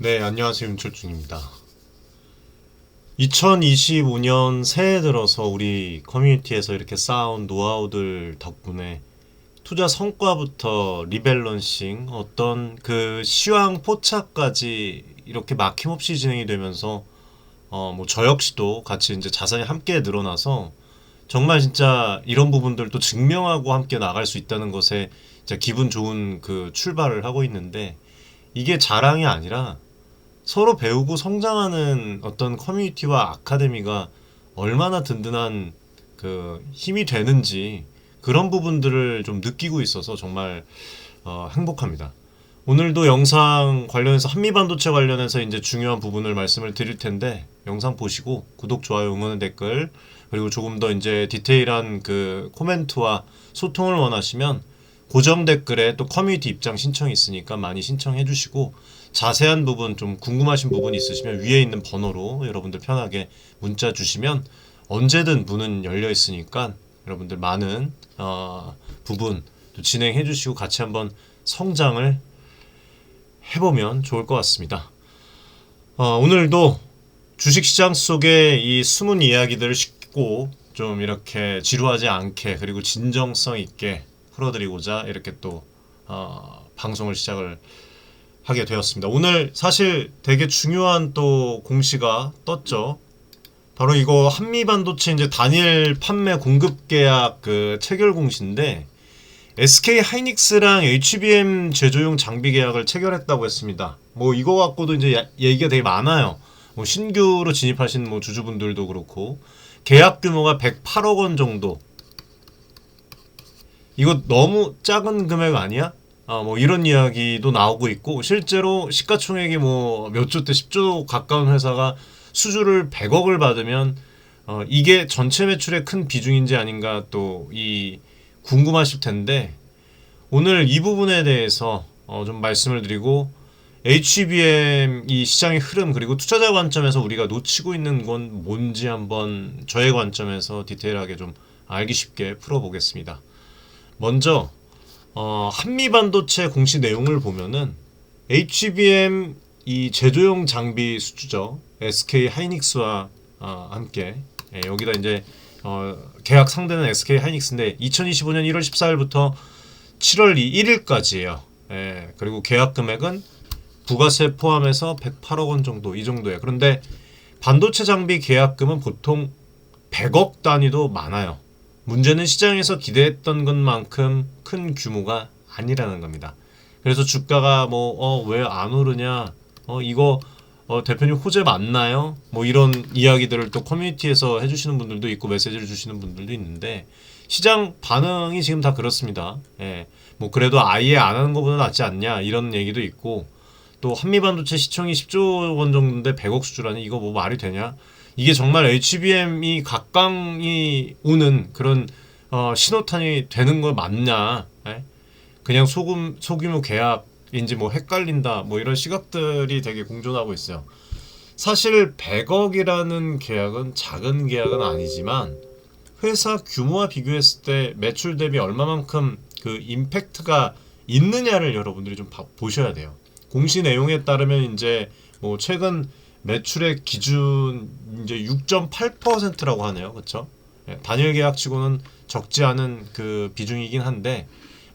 네, 안녕하세요. 윤철중입니다. 2025년 새해 들어서 우리 커뮤니티에서 이렇게 쌓아온 노하우들 덕분에 투자 성과부터 리밸런싱, 어떤 그 시황 포착까지 이렇게 막힘없이 진행이 되면서 뭐 저 역시도 같이 이제 자산이 함께 늘어나서 정말 진짜 이런 부분들도 증명하고 함께 나갈 수 있다는 것에 진짜 기분 좋은 그 출발을 하고 있는데, 이게 자랑이 아니라 서로 배우고 성장하는 어떤 커뮤니티와 아카데미가 얼마나 든든한 그 힘이 되는지, 그런 부분들을 좀 느끼고 있어서 정말 행복합니다. 오늘도 영상 관련해서 한미반도체 관련해서 이제 중요한 부분을 말씀을 드릴 텐데, 영상 보시고 구독, 좋아요, 응원 댓글, 그리고 조금 더 이제 디테일한 그 코멘트와 소통을 원하시면 고정 댓글에 또 커뮤니티 입장 신청이 있으니까 많이 신청해 주시고, 자세한 부분 좀 궁금하신 부분 있으시면 위에 있는 번호로 여러분들 편하게 문자 주시면 언제든 문은 열려 있으니까 여러분들 많은 부분 또 진행해 주시고 같이 한번 성장을 해보면 좋을 것 같습니다. 오늘도 주식시장 속의 이 숨은 이야기들을 쉽고 좀 이렇게 지루하지 않게, 그리고 진정성 있게 풀어드리고자 이렇게 또 방송을 시작을 하게 되었습니다. 오늘 사실 되게 중요한 또 공시가 떴죠. 바로 이거 한미반도체 이제 단일 판매 공급 계약 그 체결 공시인데, SK 하이닉스랑 HBM 제조용 장비 계약을 체결했다고 했습니다. 뭐 이거 갖고도 이제 얘기가 되게 많아요. 뭐 신규로 진입하신 뭐 주주분들도 그렇고, 계약 규모가 108억 원 정도. 이거 너무 작은 금액 아니야? 뭐 이런 이야기도 나오고 있고, 실제로 시가총액이 뭐 몇 조 대 10조 가까운 회사가 수주를 100억을 받으면 이게 전체 매출의 큰 비중인지 아닌가 또 이 궁금하실 텐데, 오늘 이 부분에 대해서 좀 말씀을 드리고, HBM 이 시장의 흐름, 그리고 투자자 관점에서 우리가 놓치고 있는 건 뭔지 한번 저의 관점에서 디테일하게 좀 알기 쉽게 풀어보겠습니다. 먼저 한미반도체 공시 내용을 보면은 HBM 이 제조용 장비 수주죠. SK 하이닉스와 함께, 여기다 이제 계약 상대는 SK 하이닉스인데 2025년 1월 14일부터 7월 1일까지예요. 그리고 계약 금액은 부가세 포함해서 108억 원 정도, 이 정도예요. 그런데 반도체 장비 계약금은 보통 100억 단위도 많아요. 문제는 시장에서 기대했던 것만큼 큰 규모가 아니라는 겁니다. 그래서 주가가 뭐 왜 안 오르냐, 이거 대표님 호재 맞나요? 뭐 이런 이야기들을 또 커뮤니티에서 해주시는 분들도 있고 메시지를 주시는 분들도 있는데, 시장 반응이 지금 다 그렇습니다. 뭐 그래도 아예 안 하는 것보다 낫지 않냐, 이런 얘기도 있고, 또 한미반도체 시총이 10조 원 정도인데 100억 수주라니 이거 뭐 말이 되냐? 이게 정말 HBM이 각광이 오는 그런 신호탄이 되는 거 맞냐? 그냥 소규모 계약인지 뭐 헷갈린다, 뭐 이런 시각들이 되게 공존하고 있어요. 사실 100억이라는 계약은 작은 계약은 아니지만, 회사 규모와 비교했을 때 매출 대비 얼마만큼 그 임팩트가 있느냐를 여러분들이 좀 보셔야 돼요. 공시 내용에 따르면 이제 뭐 최근 매출의 기준 이제 6.8%라고 하네요. 그렇죠? 단일 계약치고는 적지 않은 그 비중이긴 한데,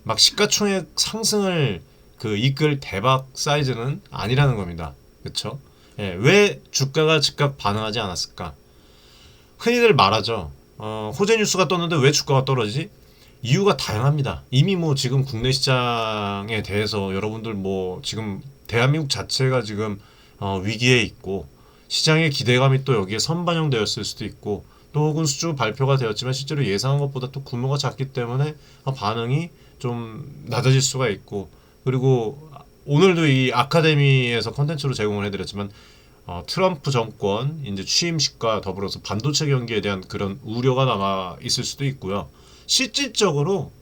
막 시가총액 상승을 그 이끌 대박 사이즈는 아니라는 겁니다. 그렇죠? 왜 주가가 즉각 반응하지 않았을까? 흔히들 말하죠. 호재 뉴스가 떴는데 왜 주가가 떨어지지? 이유가 다양합니다. 이미 뭐 지금 국내 시장에 대해서 여러분들 뭐 지금 대한민국 자체가 지금 위기에 있고, 시장의 기대감이 또 여기에 선반영되었을 수도 있고, 또 혹은 수주 발표가 되었지만 실제로 예상한 것보다 또 규모가 작기 때문에 반응이 좀 낮아질 수가 있고, 그리고 오늘도 이 아카데미에서 컨텐츠로 제공을 해드렸지만, 트럼프 정권 이제 취임식과 더불어서 반도체 경기에 대한 그런 우려가 남아 있을 수도 있고요. 실질적으로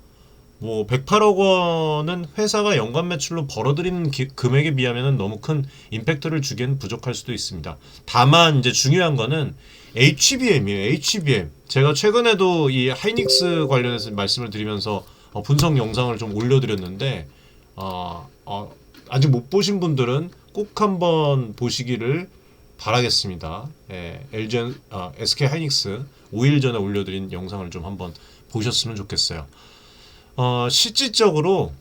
뭐 108억 원은 회사가 연간 매출로 벌어들이는 금액에 비하면 너무 큰 임팩트를 주기엔 부족할 수도 있습니다. 다만 이제 중요한 거는 HBM이에요. HBM. 제가 최근에도 이 하이닉스 관련해서 말씀을 드리면서 분석 영상을 좀 올려드렸는데, 아직 못 보신 분들은 꼭 한번 보시기를 바라겠습니다. SK 하이닉스 5일 전에 올려드린 영상을 좀 한번 보셨으면 좋겠어요. 실질적으로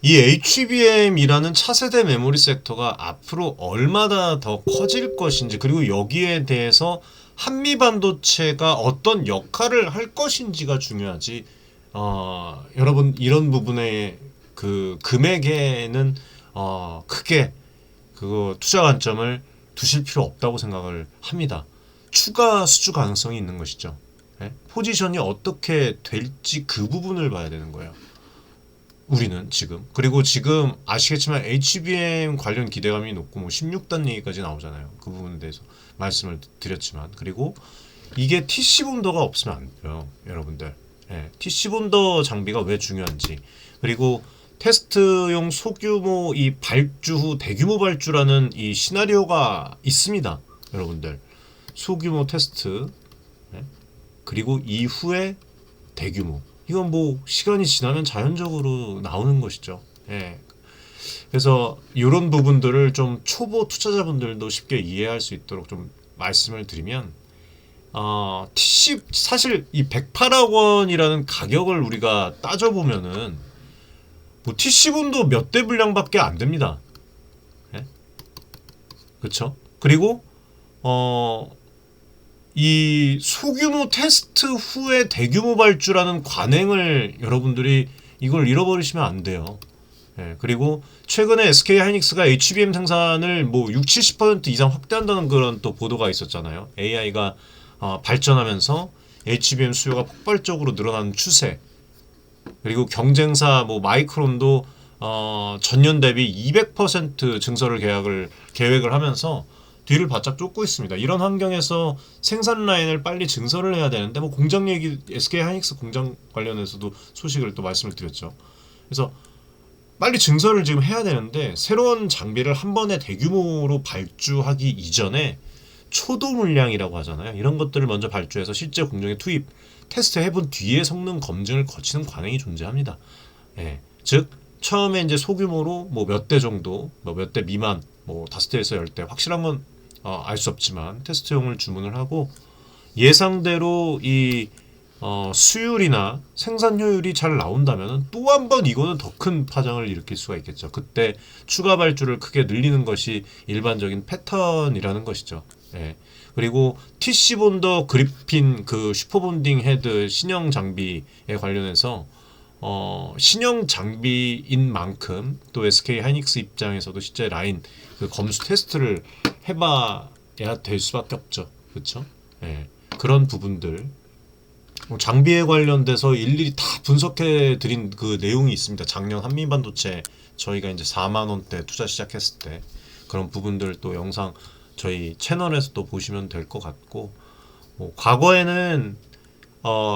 이 HBM이라는 차세대 메모리 섹터가 앞으로 얼마나 더 커질 것인지, 그리고 여기에 대해서 한미 반도체가 어떤 역할을 할 것인지가 중요하지. 여러분 이런 부분에 그 금액에는 크게 그 투자 관점을 두실 필요 없다고 생각을 합니다. 추가 수주 가능성이 있는 것이죠. 예? 포지션이 어떻게 될지 그 부분을 봐야 되는 거예요. 우리는 지금. 그리고 지금 아시겠지만 HBM 관련 기대감이 높고 뭐 16단 얘기까지 나오잖아요. 그 부분에 대해서 말씀을 드렸지만, 그리고 이게 TC 본더가 없으면 안 돼요, 여러분들. TC 본더 장비가 왜 중요한지, 그리고 테스트용 소규모 이 발주 후 대규모 발주라는 이 시나리오가 있습니다, 여러분들. 소규모 테스트, 그리고 이후에 대규모. 이건 뭐 시간이 지나면 자연적으로 나오는 것이죠. 그래서 이런 부분들을 좀 초보 투자자분들도 쉽게 이해할 수 있도록 좀 말씀을 드리면, TC 사실 이 108억 원이라는 가격을 우리가 따져보면은 뭐 TC본도 몇 대 분량밖에 안 됩니다. 그렇죠? 그리고 이 소규모 테스트 후에 대규모 발주라는 관행을 여러분들이 이걸 잃어버리시면 안 돼요. 그리고 최근에 SK 하이닉스가 HBM 생산을 뭐 60-70% 이상 확대한다는 그런 또 보도가 있었잖아요. AI가 발전하면서 HBM 수요가 폭발적으로 늘어나는 추세. 그리고 경쟁사 뭐 마이크론도 전년 대비 200% 증설을 계획을 하면서 뒤를 바짝 쫓고 있습니다. 이런 환경에서 생산 라인을 빨리 증설을 해야 되는데, 뭐 공장 얘기, SK 하이닉스 공장 관련해서도 소식을 또 말씀을 드렸죠. 그래서 빨리 증설을 지금 해야 되는데, 새로운 장비를 한 번에 대규모로 발주하기 이전에 초도 물량이라고 하잖아요. 이런 것들을 먼저 발주해서 실제 공정에 투입, 테스트 해본 뒤에 성능 검증을 거치는 관행이 존재합니다. 즉 처음에 이제 소규모로 뭐 몇 대 정도, 뭐 몇 대 미만, 뭐 5대에서 10대, 확실한 건 알 수 없지만 테스트용을 주문을 하고, 예상대로 이 수율이나 생산 효율이 잘 나온다면 또 한 번 이거는 더 큰 파장을 일으킬 수가 있겠죠. 그때 추가 발주를 크게 늘리는 것이 일반적인 패턴이라는 것이죠. 그리고 TC 본더 그리핀 그 슈퍼본딩 헤드 신형 장비에 관련해서 신형 장비인 만큼 또 SK 하이닉스 입장에서도 실제 라인 그 검수 테스트를 해봐야 될 수밖에 없죠. 그렇죠? 그런 부분들, 장비에 관련돼서 일일이 다 분석해 드린 그 내용이 있습니다. 작년 한미반도체 저희가 이제 4만 원대 투자 시작했을 때 그런 부분들 또 영상 저희 채널에서 또 보시면 될 것 같고, 과거에는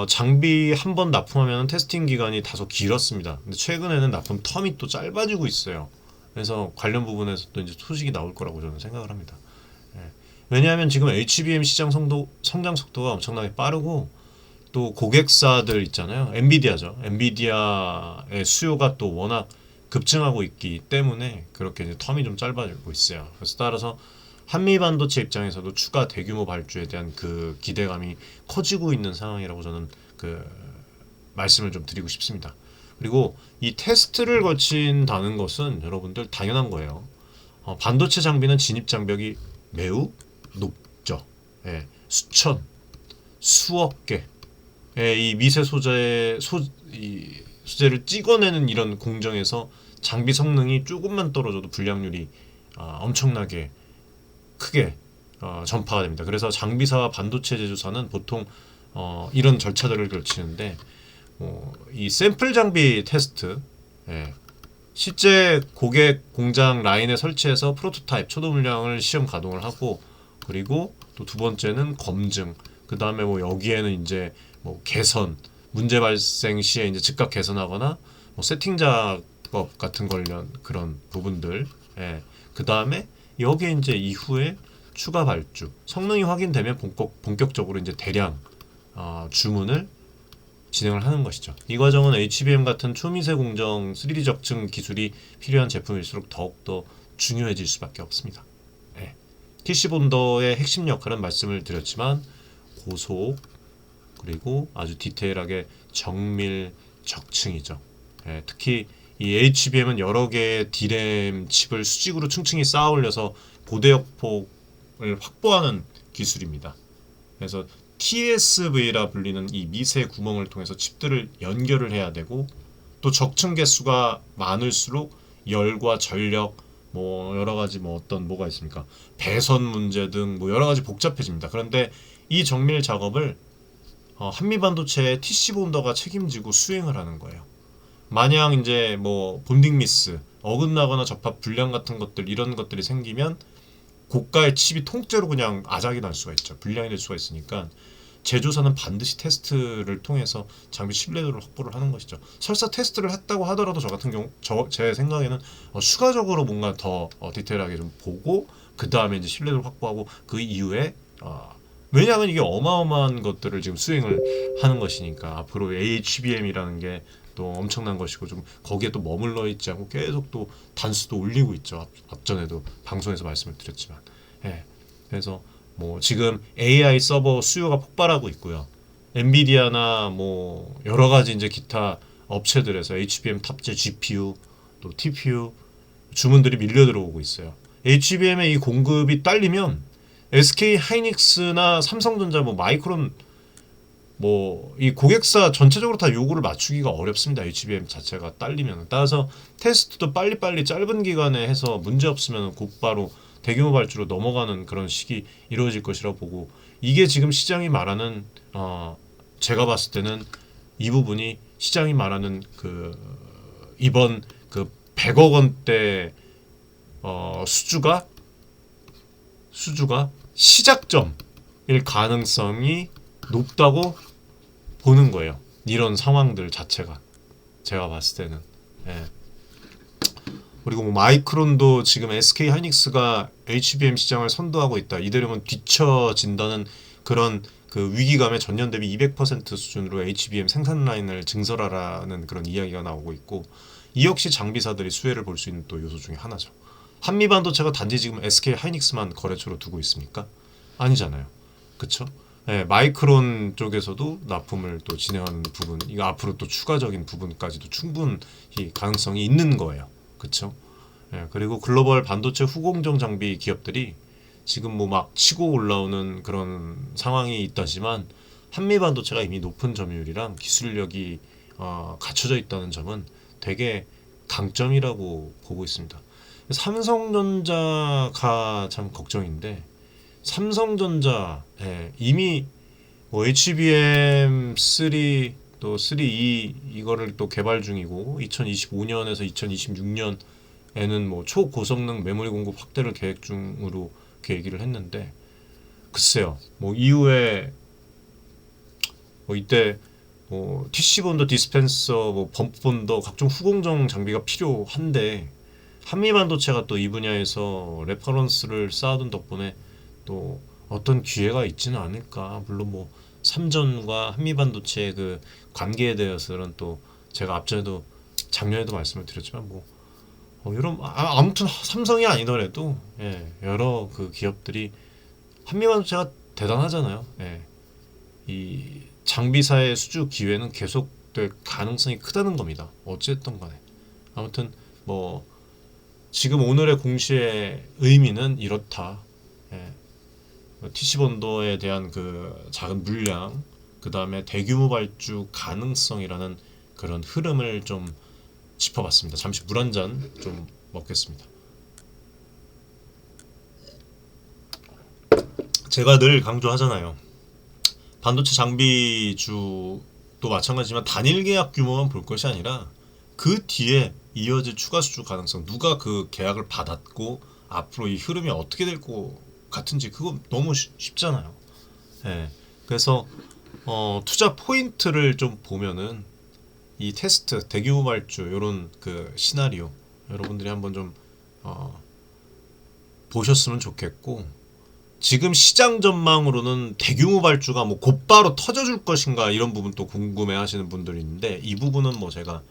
장비 한 번 납품하면 테스팅 기간이 다소 길었습니다. 근데 최근에는 납품 텀이 또 짧아지고 있어요. 그래서 관련 부분에서 또 이제 소식이 나올 거라고 저는 생각을 합니다. 왜냐하면 지금 HBM 시장 성장 속도가 엄청나게 빠르고, 또 고객사들 있잖아요. 엔비디아죠. 엔비디아의 수요가 또 워낙 급증하고 있기 때문에 그렇게 이제 텀이 좀 짧아지고 있어요. 그래서 따라서 한미 반도체 입장에서도 추가 대규모 발주에 대한 그 기대감이 커지고 있는 상황이라고 저는 그 말씀을 좀 드리고 싶습니다. 그리고 이 테스트를 거친다는 것은 여러분들 당연한 거예요. 반도체 장비는 진입 장벽이 매우 높죠. 수천, 수억 개, 이 미세 소재를 찍어내는 이런 공정에서 장비 성능이 조금만 떨어져도 불량률이 엄청나게 크게 전파가 됩니다. 그래서 장비사와 반도체 제조사는 보통 이런 절차들을 거치는데, 이 샘플 장비 테스트, 실제 고객 공장 라인에 설치해서 프로토타입 초도 물량을 시험 가동을 하고, 그리고 또 두 번째는 검증, 그 다음에 뭐 여기에는 이제 뭐 개선, 문제 발생 시에 이제 즉각 개선하거나 뭐 세팅 작업 같은 관련 그런 부분들, 그 다음에 여기에 이제 이후에 추가 발주, 성능이 확인되면 본격적으로 이제 대량 주문을 진행을 하는 것이죠. 이 과정은 HBM 같은 초미세 공정 3D 적층 기술이 필요한 제품일수록 더욱더 중요해질 수밖에 없습니다. 예. TC 본더의 핵심 역할은 말씀을 드렸지만 고속 그리고 아주 디테일하게 정밀 적층이죠. 예, 특히 이 HBM은 여러 개의 D램 칩을 수직으로 층층이 쌓아 올려서 고대역폭을 확보하는 기술입니다. 그래서 TSV라 불리는 이 미세 구멍을 통해서 칩들을 연결을 해야 되고 또 적층 개수가 많을수록 열과 전력 뭐 여러 가지 뭐 어떤 뭐가 있습니까? 배선 문제 등 뭐 여러 가지 복잡해집니다. 그런데 이 정밀 작업을 한미반도체의 TC 본더가 책임지고 수행을 하는 거예요. 만약 이제 뭐 본딩 미스, 어긋나거나 접합 불량 같은 것들 이런 것들이 생기면 고가의 칩이 통째로 그냥 아작이 날 수가 있죠. 불량이 될 수가 있으니까 제조사는 반드시 테스트를 통해서 장비 신뢰도를 확보를 하는 것이죠. 설사 테스트를 했다고 하더라도 저 같은 경우 제 생각에는 추가적으로 뭔가 더 디테일하게 좀 보고 그 다음에 이제 신뢰도를 확보하고 그 이후에 왜냐하면 이게 어마어마한 것들을 지금 수행을 하는 것이니까 앞으로 HBM이라는 게 또 엄청난 것이고 좀 거기에 또 머물러 있지 않고 계속 또 단수도 올리고 있죠. 앞전에도 방송에서 말씀을 드렸지만, 예. 그래서 뭐 지금 AI 서버 수요가 폭발하고 있고요. 엔비디아나 뭐 여러 가지 이제 기타 업체들에서 HBM 탑재 GPU 또 TPU 주문들이 밀려 들어오고 있어요. HBM의 이 공급이 딸리면 SK 하이닉스나 삼성전자 뭐 마이크론 뭐 이 고객사 전체적으로 다 요구를 맞추기가 어렵습니다. HBM 자체가 딸리면. 따라서 테스트도 빨리빨리 짧은 기간에 해서 문제 없으면 곧바로 대규모 발주로 넘어가는 그런 식이 이루어질 것이라고 보고 이게 지금 시장이 말하는 제가 봤을 때는 이 부분이 시장이 말하는 그 이번 그 100억 원대 수주가 시작점일 가능성이 높다고 보는 거예요. 이런 상황들 자체가 제가 봤을 때는. 예. 그리고 뭐 마이크론도 지금 SK 하이닉스가 HBM 시장을 선도하고 있다. 이대로면 뒤처진다는 그런 그 위기감에 전년 대비 200% 수준으로 HBM 생산 라인을 증설하라는 그런 이야기가 나오고 있고 이 역시 장비사들이 수혜를 볼 수 있는 또 요소 중에 하나죠. 한미반도체가 단지 지금 SK 하이닉스만 거래처로 두고 있습니까? 아니잖아요. 그쵸? 네, 마이크론 쪽에서도 납품을 또 진행하는 부분, 이거 앞으로 또 추가적인 부분까지도 충분히 가능성이 있는 거예요. 그쵸? 네, 그리고 글로벌 반도체 후공정 장비 기업들이 지금 뭐 막 치고 올라오는 그런 상황이 있다지만 한미 반도체가 이미 높은 점유율이랑 기술력이 갖춰져 있다는 점은 되게 강점이라고 보고 있습니다. 삼성전자가 참 걱정인데 삼성전자 이미 뭐 HBM3 또 3E 이거를 또 개발 중이고 2025년에서 2026년에는 뭐 초고성능 메모리 공급 확대를 계획 중으로 얘기를 했는데 글쎄요 뭐 이후에 뭐 이때 뭐 TC 본더 디스펜서 뭐 범프 본더 각종 후공정 장비가 필요한데 한미반도체가 또 이 분야에서 레퍼런스를 쌓아둔 덕분에 또 어떤 기회가 있지는 않을까. 물론 뭐 삼전과 한미반도체의 그 관계에 대해서는 또 제가 앞전에도 작년에도 말씀을 드렸지만 뭐 이런 아무튼 삼성이 아니더라도 여러 그 기업들이 한미반도체가 대단하잖아요. 이 장비사의 수주 기회는 계속될 가능성이 크다는 겁니다. 어쨌든 간에 아무튼 뭐 지금 오늘의 공시의 의미는 이렇다. TC 본더에 대한 그 작은 물량, 그 다음에 대규모 발주 가능성이라는 그런 흐름을 좀 짚어봤습니다. 잠시 물 한 잔 좀 먹겠습니다. 제가 늘 강조하잖아요. 반도체 장비주도 마찬가지지만 단일 계약 규모만 볼 것이 아니라 그 뒤에 이어질 추가 수주 가능성, 누가 그 계약을 받았고 앞으로 이 흐름이 어떻게 될 거 같은지 그거 너무 쉽잖아요. 그래서 투자 포인트를 좀 보면은 이 테스트, 대규모 발주 이런 그 시나리오 여러분들이 한번 좀 보셨으면 좋겠고 지금 시장 전망으로는 대규모 발주가 뭐 곧바로 터져줄 것인가 이런 부분 또 궁금해하시는 분들이 있는데 이 부분은 뭐 제가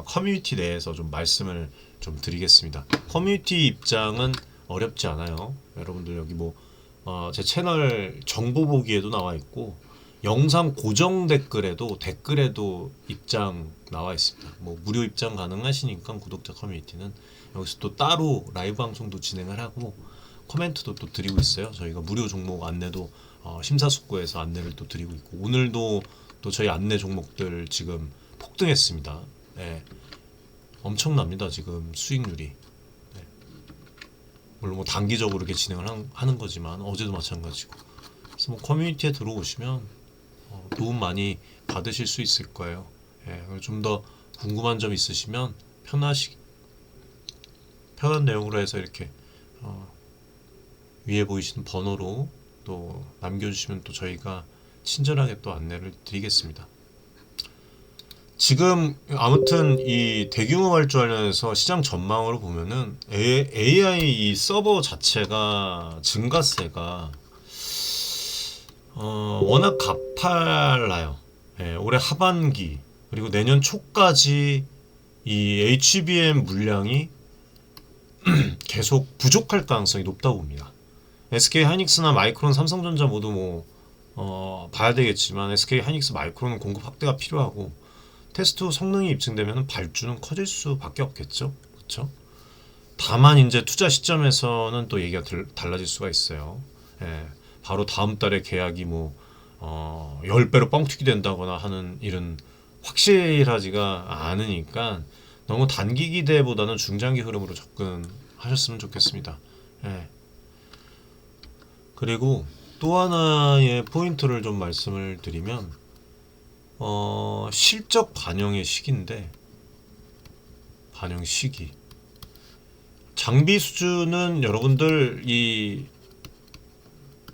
커뮤니티 내에서 좀 말씀을 좀 드리겠습니다. 커뮤니티 입장은 어렵지 않아요. 여러분들 여기 뭐 제 채널 정보 보기에도 나와 있고 영상 고정 댓글에도 입장 나와 있습니다. 뭐 무료 입장 가능하시니까 구독자 커뮤니티는 여기서 또 따로 라이브 방송도 진행을 하고 코멘트도 또 드리고 있어요. 저희가 무료 종목 안내도 심사숙고해서 안내를 또 드리고 있고 오늘도 또 저희 안내 종목들 지금 폭등했습니다. 네. 엄청납니다. 지금 수익률이. 네. 물론 뭐 단기적으로 이렇게 진행을 하는 거지만 어제도 마찬가지고. 그래서 뭐 커뮤니티에 들어오시면 도움 많이 받으실 수 있을 거예요. 예, 좀 더 궁금한 점 있으시면 편한 내용으로 해서 이렇게 위에 보이시는 번호로 또 남겨주시면 또 저희가 친절하게 또 안내를 드리겠습니다. 지금 아무튼 이 대규모 발주 관련해서 시장 전망으로 보면은 AI 이 서버 자체가 증가세가 워낙 가팔라요. 예, 올해 하반기 그리고 내년 초까지 이 HBM 물량이 계속 부족할 가능성이 높다고 봅니다. SK 하이닉스나 마이크론, 삼성전자 모두 뭐 봐야 되겠지만 SK 하이닉스, 마이크론은 공급 확대가 필요하고 테스트 후 성능이 입증되면 발주는 커질 수밖에 없겠죠. 그렇죠? 다만 이제 투자 시점에서는 또 얘기가 달라질 수가 있어요. 예, 바로 다음 달에 계약이 뭐 10배로 뻥튀기 된다거나 하는 일은 확실하지가 않으니까 너무 단기 기대보다는 중장기 흐름으로 접근하셨으면 좋겠습니다. 예. 그리고 또 하나의 포인트를 좀 말씀을 드리면 실적 반영의 시기인데 반영 시기 장비 수준은 여러분들 이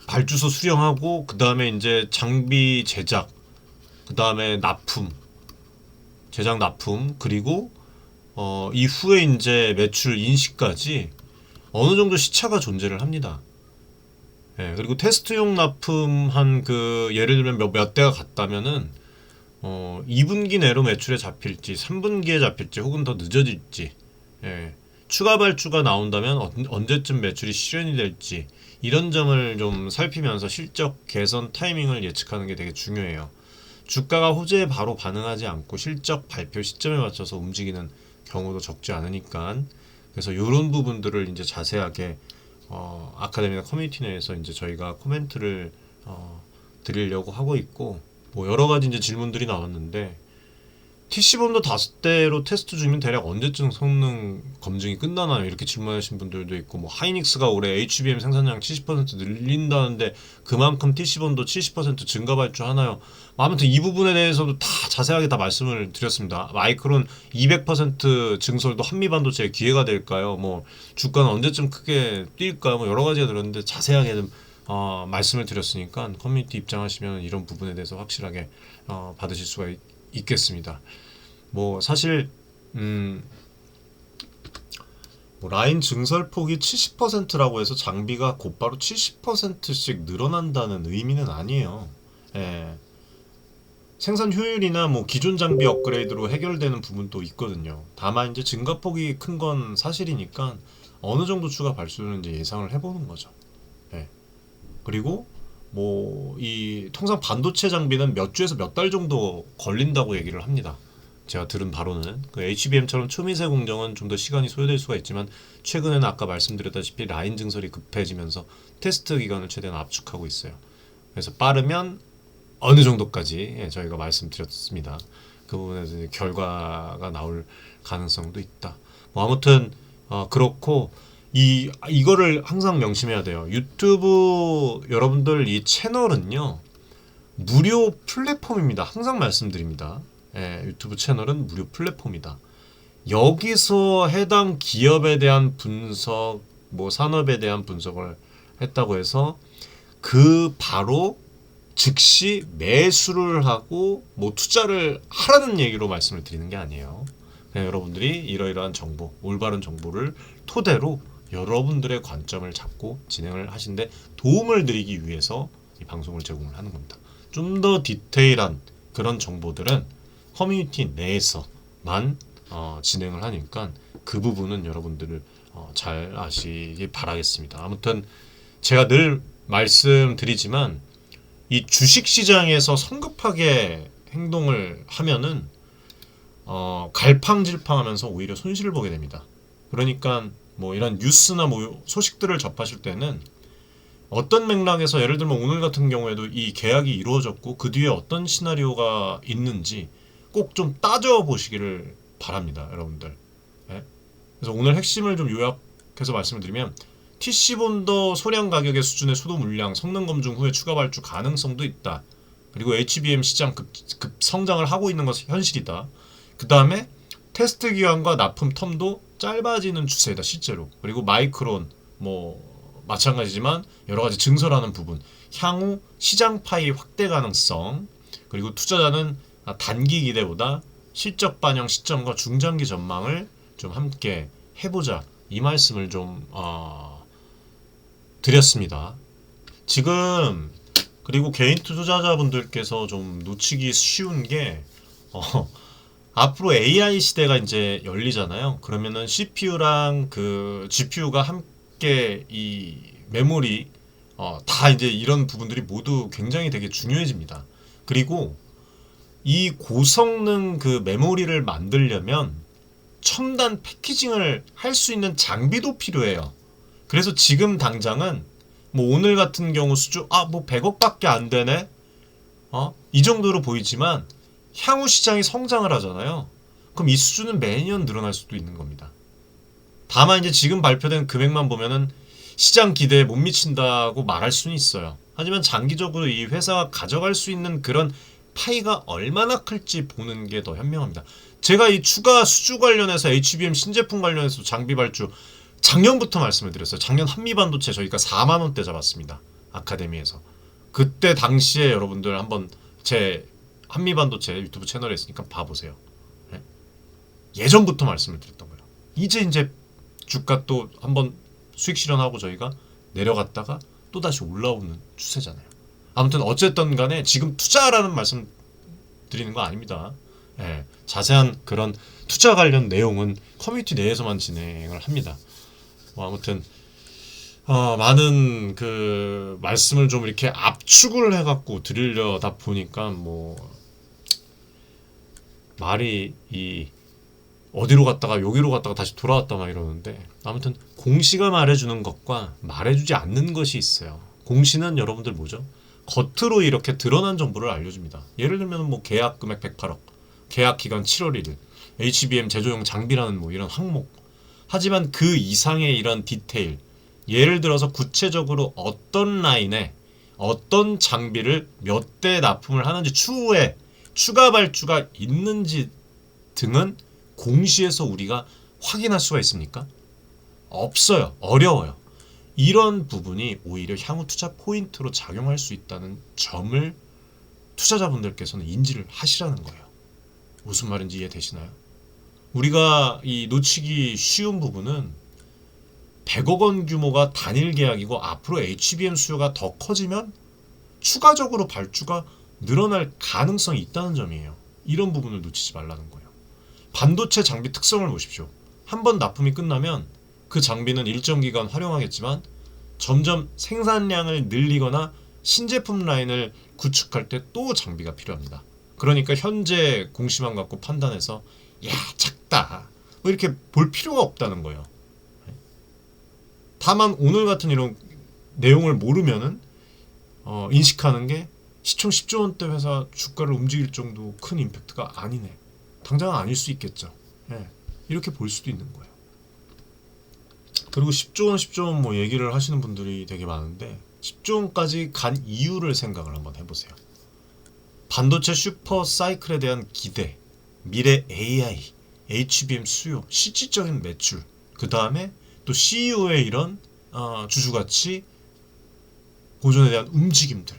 발주서 수령하고 그 다음에 이제 장비 제작 그 다음에 납품 제작 납품 그리고 이후에 이제 매출 인식까지 어느 정도 시차가 존재를 합니다. 예, 그리고 테스트용 납품한 그 예를 들면 몇 대가 갔다면은 2분기 내로 매출에 잡힐지 3분기에 잡힐지 혹은 더 늦어질지 예, 추가 발주가 나온다면 언제쯤 매출이 실현이 될지 이런 점을 좀 살피면서 실적 개선 타이밍을 예측하는 게 되게 중요해요. 주가가 호재에 바로 반응하지 않고 실적 발표 시점에 맞춰서 움직이는 경우도 적지 않으니까 그래서 이런 부분들을 이제 자세하게 아카데미나 커뮤니티 내에서 이제 저희가 코멘트를 드리려고 하고 있고 뭐 여러 가지 이제 질문들이 나왔는데 TC범도 5대로 테스트 중이면 대략 언제쯤 성능 검증이 끝나나요? 이렇게 질문하신 분들도 있고 뭐 하이닉스가 올해 HBM 생산량 70% 늘린다는데 그만큼 TC범도 70% 증가 발주하나요? 아무튼 이 부분에 대해서도 다 자세하게 다 말씀을 드렸습니다. 마이크론 200% 증설도 한미반도체의 기회가 될까요? 뭐 주가는 언제쯤 크게 뛸까요? 뭐 여러 가지가 들었는데 자세하게 좀 말씀을 드렸으니까 커뮤니티 입장하시면 이런 부분에 대해서 확실하게 받으실 수가 있겠습니다. 뭐 사실 뭐 라인 증설폭이 70%라고 해서 장비가 곧바로 70%씩 늘어난다는 의미는 아니에요. 예. 생산 효율이나 뭐 기존 장비 업그레이드로 해결되는 부분도 있거든요. 다만 이제 증가폭이 큰 건 사실이니까 어느 정도 추가 발수는 이제 예상을 해보는 거죠. 예. 그리고 뭐 이 통상 반도체 장비는 몇 주에서 몇 달 정도 걸린다고 얘기를 합니다. 제가 들은 바로는 그 HBM처럼 초미세 공정은 좀 더 시간이 소요될 수가 있지만 최근에는 아까 말씀드렸다시피 라인 증설이 급해지면서 테스트 기간을 최대한 압축하고 있어요. 그래서 빠르면 어느 정도까지 저희가 말씀드렸습니다. 그 부분에서 결과가 나올 가능성도 있다. 뭐 아무튼 그렇고 이거를 항상 명심해야 돼요. 유튜브 여러분들 이 채널은요 무료 플랫폼입니다. 항상 말씀드립니다. 예, 유튜브 채널은 무료 플랫폼이다. 여기서 해당 기업에 대한 분석, 뭐 산업에 대한 분석을 했다고 해서 그 바로 즉시 매수를 하고 뭐 투자를 하라는 얘기로 말씀을 드리는 게 아니에요. 그냥 여러분들이 이러이러한 정보, 올바른 정보를 토대로 여러분들의 관점을 잡고 진행을 하신데 도움을 드리기 위해서 이 방송을 제공을 하는 겁니다. 좀 더 디테일한 그런 정보들은 커뮤니티 내에서만 진행을 하니까 그 부분은 여러분들을 잘 아시기 바라겠습니다. 아무튼 제가 늘 말씀드리지만 이 주식시장에서 성급하게 행동을 하면은 갈팡질팡하면서 오히려 손실을 보게 됩니다. 그러니까 뭐 이런 뉴스나 뭐 소식들을 접하실 때는 어떤 맥락에서 예를 들면 오늘 같은 경우에도 이 계약이 이루어졌고 그 뒤에 어떤 시나리오가 있는지 꼭 좀 따져보시기를 바랍니다, 여러분들. 예? 그래서 오늘 핵심을 좀 요약해서 말씀을 드리면 TC본더 소량 가격의 수준의 수도 물량, 성능 검증 후에 추가 발주 가능성도 있다. 그리고 HBM 시장 급 성장을 하고 있는 것은 현실이다. 그 다음에 테스트 기간과 납품 텀도 짧아지는 추세다, 실제로. 그리고 마이크론 뭐 마찬가지지만 여러 가지 증설하는 부분, 향후 시장 파이 확대 가능성, 그리고 투자자는 단기 기대보다 실적 반영 시점과 중장기 전망을 좀 함께 해보자, 이 말씀을 좀 드렸습니다. 지금 그리고 개인 투자자분들께서 좀 놓치기 쉬운 게 앞으로 AI 시대가 이제 열리잖아요. 그러면은 CPU랑 그 GPU가 함께 이 메모리 다 이제 이런 부분들이 모두 굉장히 되게 중요해집니다. 그리고 이 고성능 그 메모리를 만들려면 첨단 패키징을 할 수 있는 장비도 필요해요. 그래서 지금 당장은 뭐 오늘 같은 경우 수주 뭐 100억밖에 안 되네. 이 정도로 보이지만 향후 시장이 성장을 하잖아요. 그럼 이 수준은 매년 늘어날 수도 있는 겁니다. 다만 이제 지금 발표된 금액만 보면은 시장 기대에 못 미친다고 말할 수는 있어요. 하지만 장기적으로 이 회사가 가져갈 수 있는 그런 파이가 얼마나 클지 보는 게 더 현명합니다. 제가 이 추가 수주 관련해서 HBM 신제품 관련해서 장비 발주 작년부터 말씀을 드렸어요. 작년 한미반도체 저희가 4만 원대 잡았습니다. 아카데미에서. 그때 당시에 여러분들 한번 제 한미반도체 유튜브 채널에 있으니까 봐보세요. 네? 예전부터 말씀을 드렸던 거예요. 이제 주가 또 한번 수익 실현하고 저희가 내려갔다가 또 다시 올라오는 추세잖아요. 아무튼 어쨌든 간에 지금 투자라는 말씀 드리는 거 아닙니다. 예, 자세한 그런 투자 관련 내용은 커뮤니티 내에서만 진행을 합니다. 아무튼 많은 그 말씀을 좀 이렇게 압축을 해갖고 드리려다 보니까 뭐 말이 이 어디로 갔다가 여기로 갔다가 다시 돌아왔다 막 이러는데, 아무튼 공시가 말해주는 것과 말해주지 않는 것이 있어요. 공시는 여러분들 뭐죠? 겉으로 이렇게 드러난 정보를 알려줍니다. 예를 들면 뭐 계약 금액 108억, 계약 기간 7월 1일, HBM 제조용 장비라는 뭐 이런 항목. 하지만 그 이상의 이런 디테일, 예를 들어서 구체적으로 어떤 라인에 어떤 장비를 몇 대 납품을 하는지, 추후에 추가 발주가 있는지 등은 공시에서 우리가 확인할 수가 있습니까? 없어요. 어려워요. 이런 부분이 오히려 향후 투자 포인트로 작용할 수 있다는 점을 투자자분들께서는 인지를 하시라는 거예요. 무슨 말인지 이해되시나요? 우리가 이 놓치기 쉬운 부분은 100억 원 규모가 단일 계약이고 앞으로 HBM 수요가 더 커지면 추가적으로 발주가 늘어날 가능성이 있다는 점이에요. 이런 부분을 놓치지 말라는 거예요. 반도체 장비 특성을 보십시오. 한번 납품이 끝나면 그 장비는 일정 기간 활용하겠지만 점점 생산량을 늘리거나 신제품 라인을 구축할 때 또 장비가 필요합니다. 그러니까 현재 공시만 갖고 판단해서 야 작다 뭐 이렇게 볼 필요가 없다는 거예요. 다만 오늘 같은 이런 내용을 모르면은 인식하는 게 시총 10조 원대 회사 주가를 움직일 정도 큰 임팩트가 아니네. 당장은 아닐 수 있겠죠. 예, 이렇게 볼 수도 있는 거예요. 그리고 10조 원 뭐 얘기를 하시는 분들이 되게 많은데 10조 원까지 간 이유를 생각을 한번 해보세요. 반도체 슈퍼 사이클에 대한 기대, 미래 AI, HBM 수요, 실질적인 매출, 그 다음에 또 CEO의 이런 주주가치 보존에 대한 움직임들,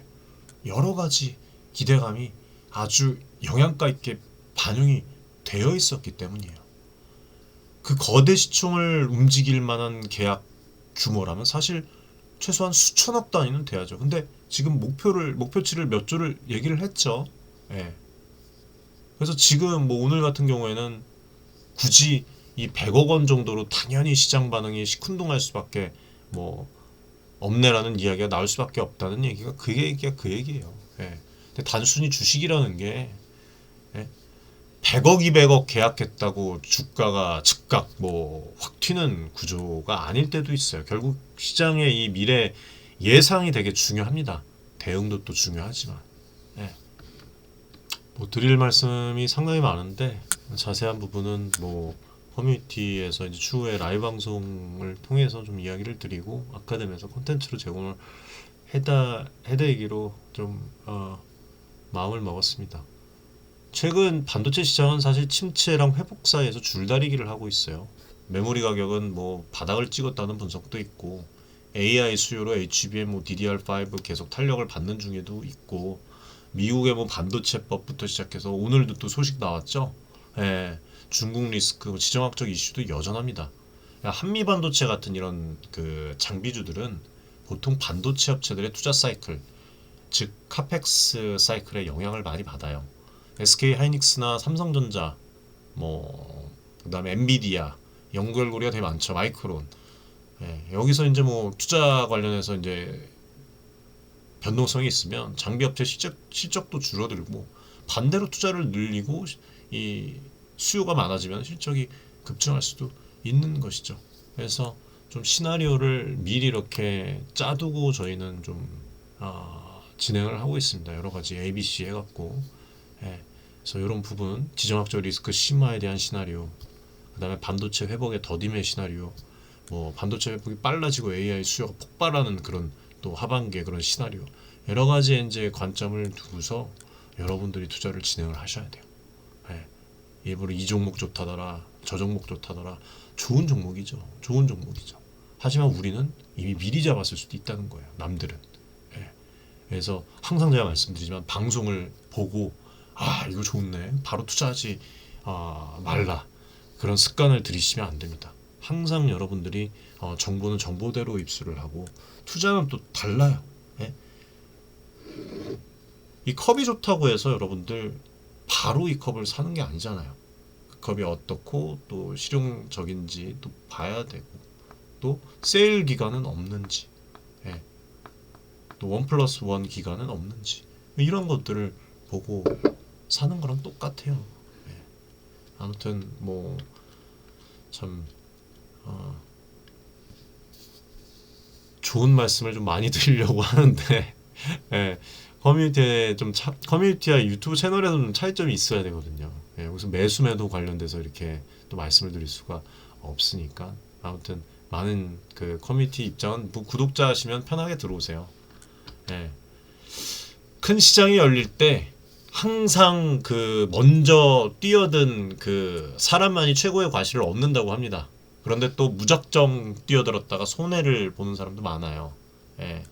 여러 가지 기대감이 아주 영양가 있게 반영이 되어 있었기 때문이에요. 그 거대 시총을 움직일 만한 계약 규모라면 사실 최소한 수천억 단위는 돼야죠. 근데 지금 목표치를 몇 조를 얘기를 했죠. 예. 그래서 지금 뭐 오늘 같은 경우에는 굳이 이 100억 원 정도로 당연히 시장 반응이 시큰둥할 수밖에 뭐 없네라는 이야기가 나올 수밖에 없다는 얘기가 그 얘기예요. 예. 근데 단순히 주식이라는 게 100억, 200억 계약했다고 주가가 즉각 뭐 확 튀는 구조가 아닐 때도 있어요. 결국 시장의 이 미래 예상이 되게 중요합니다. 대응도 또 중요하지만. 예. 뭐 드릴 말씀이 상당히 많은데 자세한 부분은 뭐 커뮤니티에서 이제 추후에 라이브 방송을 통해서 좀 이야기를 드리고 아카데미에서 콘텐츠로 제공을 해드리기로 좀 마음을 먹었습니다. 최근 반도체 시장은 사실 침체랑 회복 사이에서 줄다리기를 하고 있어요. 메모리 가격은 뭐 바닥을 찍었다는 분석도 있고 AI 수요로 HBM, 뭐 DDR5 계속 탄력을 받는 중에도 있고 미국의 뭐 반도체법부터 시작해서 오늘도 또 소식 나왔죠. 예, 중국 리스크, 지정학적 이슈도 여전합니다. 한미 반도체 같은 이런 그 장비주들은 보통 반도체 업체들의 투자 사이클, 즉 카펙스 사이클에 영향을 많이 받아요. SK 하이닉스나 삼성전자, 뭐 그다음에 엔비디아, 연결고리가 되게 많죠. 마이크론. 예, 여기서 이제 뭐 투자 관련해서 이제 변동성이 있으면 장비 업체 실적도 줄어들고 반대로 투자를 늘리고 이 수요가 많아지면 실적이 급증할 수도 있는 것이죠. 그래서 좀 시나리오를 미리 이렇게 짜두고 저희는 좀 진행을 하고 있습니다. 여러 가지 ABC 해갖고. 예. 그래서 이런 부분 지정학적 리스크 심화에 대한 시나리오, 그다음에 반도체 회복의 더딤의 시나리오, 뭐 반도체 회복이 빨라지고 AI 수요가 폭발하는 그런 또 하반기의 그런 시나리오, 여러 가지 이제 관점을 두고서 여러분들이 투자를 진행을 하셔야 돼요. 예. 일부러 이 종목 좋다더라, 저 종목 좋다더라. 좋은 종목이죠. 좋은 종목이죠. 하지만 우리는 이미 미리 잡았을 수도 있다는 거예요. 남들은. 예. 그래서 항상 제가 말씀드리지만 방송을 보고 이거 좋네, 바로 투자하지 말라, 그런 습관을 들이시면 안 됩니다. 항상 여러분들이 정보는 정보대로 입수를 하고 투자는 또 달라요. 예? 이 컵이 좋다고 해서 여러분들 바로 이 컵을 사는 게 아니잖아요. 그 컵이 어떻고 또 실용적인지 또 봐야 되고 또 세일 기간은 없는지, 예. 또 1+1 기간은 없는지, 이런 것들을 보고 사는 거랑 똑같아요. 예. 아무튼 뭐 참 좋은 말씀을 좀 많이 드리려고 하는데 예. 커뮤니티와 유튜브 채널에도 좀 차이점이 있어야 되거든요. 예. 여기서 매수 매도 관련돼서 이렇게 또 말씀을 드릴 수가 없으니까 아무튼 많은 그 커뮤니티 입장은 뭐 구독자 하시면 편하게 들어오세요. 예. 큰 시장이 열릴 때 항상 그 먼저 뛰어든 그 사람만이 최고의 과실을 얻는다고 합니다. 그런데 또 무작정 뛰어들었다가 손해를 보는 사람도 많아요. 예.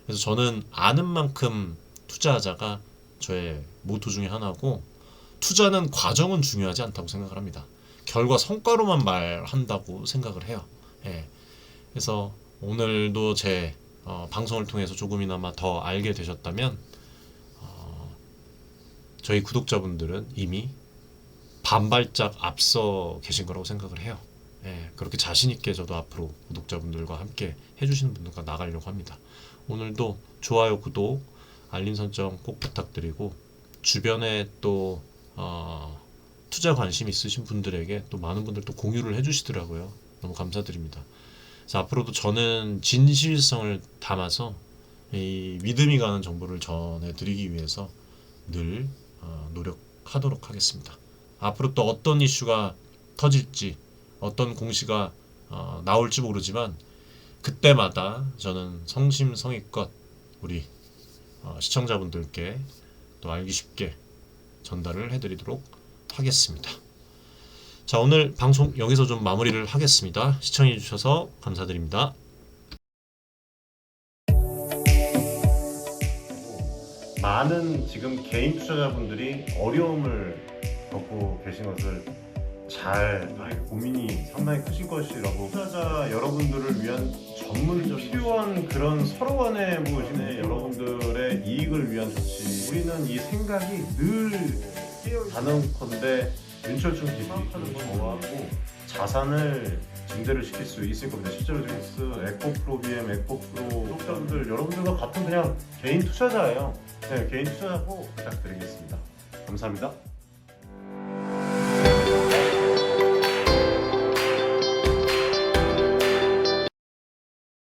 그래서 저는 아는 만큼 투자하자가 저의 모토 중에 하나고, 투자는 과정은 중요하지 않다고 생각을 합니다. 결과 성과로만 말한다고 생각을 해요. 예. 그래서 오늘도 제 방송을 통해서 조금이나마 더 알게 되셨다면 저희 구독자분들은 이미 반발짝 앞서 계신 거라고 생각을 해요. 예, 그렇게 자신 있게 저도 앞으로 구독자분들과 함께 해주시는 분들과 나가려고 합니다. 오늘도 좋아요, 구독, 알림 설정 꼭 부탁드리고, 주변에 또 투자 관심 있으신 분들에게 또 많은 분들 또 공유를 해주시더라고요. 너무 감사드립니다. 그래서 앞으로도 저는 진실성을 담아서 이 믿음이 가는 정보를 전해드리기 위해서 늘 노력하도록 하겠습니다. 앞으로 또 어떤 이슈가 터질지, 어떤 공시가 나올지 모르지만 그때마다 저는 성심성의껏 우리 시청자분들께 또 알기 쉽게 전달을 해드리도록 하겠습니다. 자, 오늘 방송 여기서 좀 마무리를 하겠습니다. 시청해 주셔서 감사드립니다. 많은 지금 개인 투자자분들이 어려움을 겪고 계신 것을 잘 고민이 상당히 크실 것이라고, 투자자 여러분들을 위한 전문적인 필요한 그런 서로 간의 무엇이네 여러분들의 이익을 위한 조치, 우리는 이 생각이 늘 단언컨대 윈철중 기술이 파악하는 건 좋아하고 자산을 증대를 시킬 수 있을 겁니다. 실제로 지금 에코프로 BM, 에코프로 구독자분들 여러분들과 같은 그냥 개인 투자자예요. 네, 개인 투자자고 부탁드리겠습니다. 감사합니다.